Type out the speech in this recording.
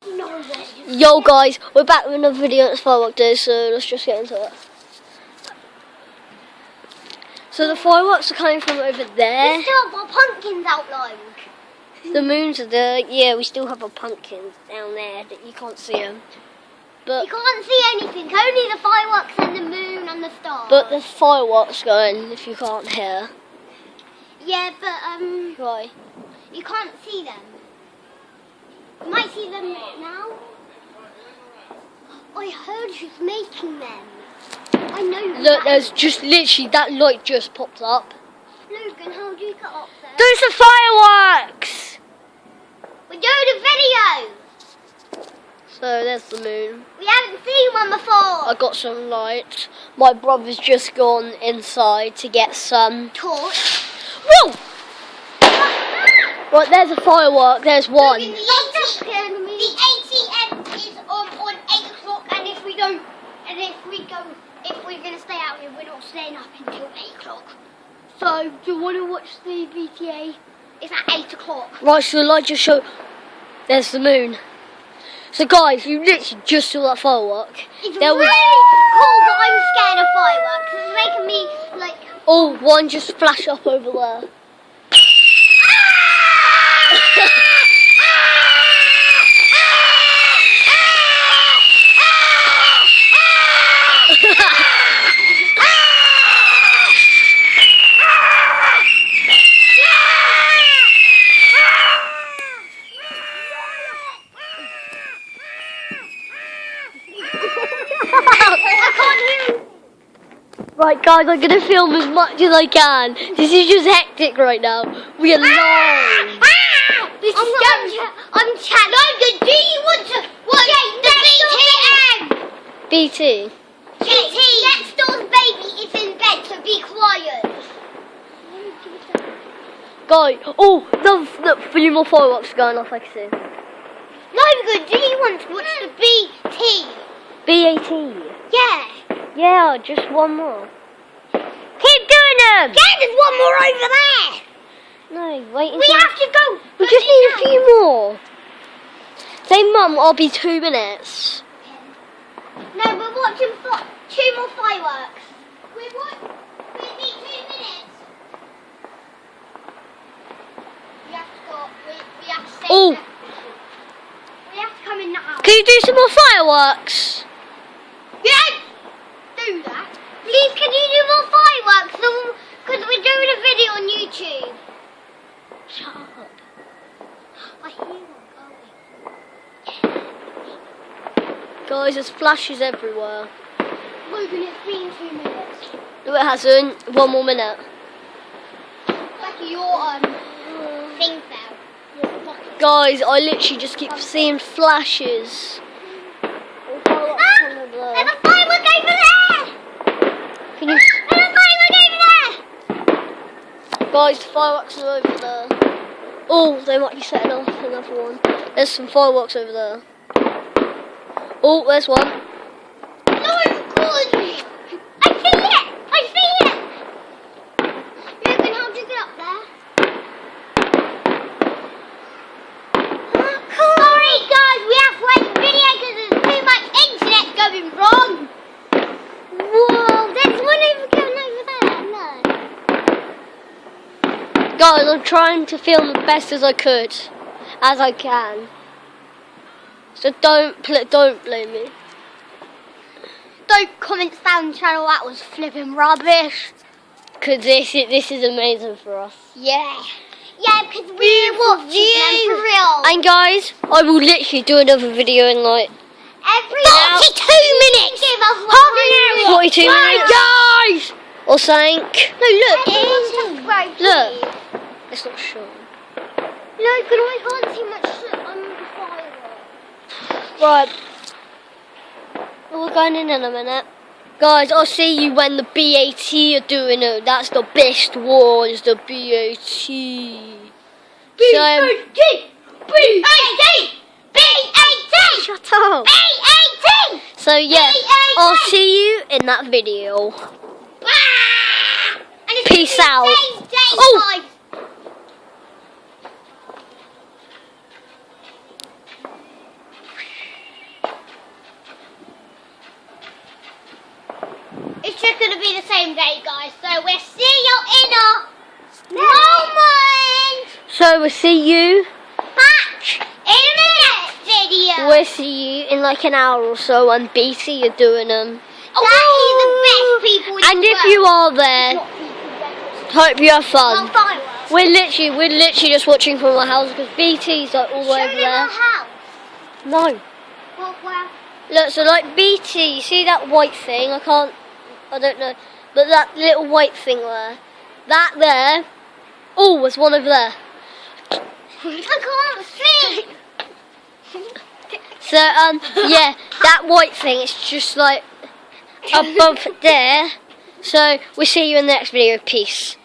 No way. Yo guys, we're back with another video. It's firework day, so let's just get into it. So the fireworks are coming from over there. We still have our pumpkins outlined. The moons are there. Yeah, we still have our pumpkins down there that you can't see them. But You can't see anything, only the fireworks and the moon and the stars. But there's fireworks going if you can't hear. Yeah, but Why? you can't see them. You might see them now. I heard she's making them. I know. Look, that. there's just literally that light just popped up. Logan, how do you get up there? Do some fireworks! We're doing a video. So there's the moon. We haven't seen one before. I got some lights. My brother's just gone inside to get some. Torch. Whoa! Right, there's a firework. There's one. The ATM is on 8 o'clock, and if we're gonna stay out here, we're not staying up until 8 o'clock. So, do you want to watch the BTA? It's at 8 o'clock. Right, so the light just show. There's the moon. So guys, you literally just saw that firework. It's There really was- cool, but I'm scared of fireworks. It's making me like. Oh, one just flashed up over there. Right guys, I'm gonna film as much as I can. This is just hectic right now. We are live. I'm chatting. Logan, do you want to watch the BTM? BT. BT. Next door's baby is in bed, so be quiet. Guys, oh, the few more fireworks are going off, I can see. Logan, do you want to watch the BT? BAT. Yeah. Yeah, just one more. Keep doing them! Yeah, there's one more over there. No, wait until... We have to go. We just need a few more. Say, Mum, I'll be 2 minutes. No, we're watching 2 more fireworks. We need 2 minutes. We have to go. We have to stay. Oh. We have to come in now. Can you do some more fireworks? Yeah. Do that. Please, can you do more fireworks? Because we're doing a video on YouTube. Shut up. I hear one going. Guys, there's flashes everywhere. Logan, it's been 2 minutes. No, it hasn't. 1 more minute. Like your thing fell. Guys, I literally just keep seeing flashes. There's a firework over there! Can you... There's a firework over there! Guys, the fireworks are over there. Oh, they might be setting off another one. There's some fireworks over there. Oh, there's one. No, good! I see it! I see it! Logan, how'd you get up there? Sorry guys, we have to end the video because there's too much internet going wrong. Whoa, there's one going over there. No. Guys, I'm trying to film the best as I can. So don't blame me. Don't comment down the channel, that was flipping rubbish. Cause this is amazing for us. Yeah. Yeah, because we're watching them for real. And guys, I will literally do another video in like Every 42 minutes. Give us half an hour. 42 minutes, guys. Or something. No, look. Subscribe, Look. please. It's not sure. Logan, I can't see much on the fireworks. Right. We're going in a minute. Guys, I'll see you when the BAT are doing it. That's the best one, is the BAT. BAT! Shut up. BAT! So yeah, BAT! I'll see you in that video. Peace out. Oh! same day, guys. So we'll see you in a moment. So we'll see you. Back in the next video. We'll see you in like an hour or so on BT. You're doing them. That is the best people in the And world. if you are there, Not people, decorations. hope you have fun. Well, fireworks. We're literally just watching from our house because BT's like all Show over them there. our house. No. Well, well. Look, so like BT, you see that white thing? I don't know. But that little white thing there. That there. Oh, there's one over there. I can't see. So, yeah, that white thing, it's just like above there. So, we'll see you in the next video. Peace.